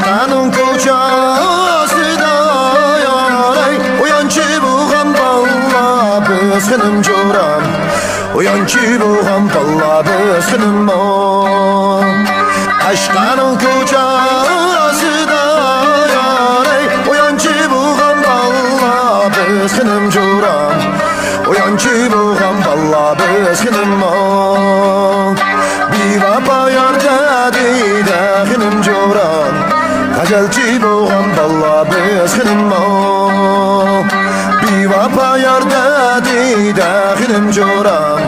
Aşkanın kocası da yaray. Uyan ki buğam balla bısınım coram. Uyan ki buğam balla bısınım o. Aşkanın kocası da yaray. Uyan ki buğam balla bısınım coram. Uyan ki buğam balla bısınım o. Bir vapa yarda didahinim coram. Gazelci boğam balla bısınım o. Bir vapa yarda didahinim coram.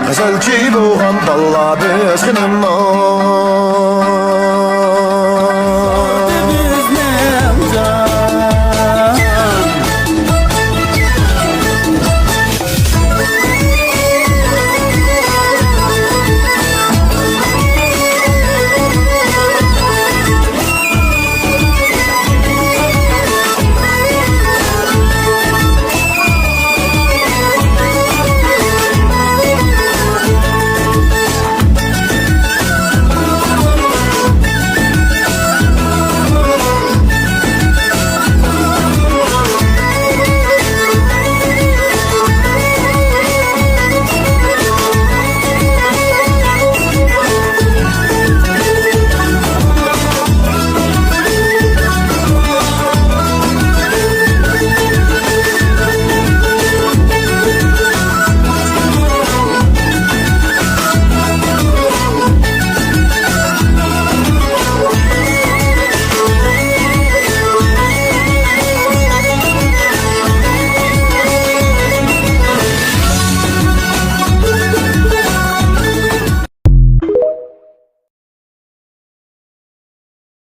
Gazelci boğam balla bısınım o.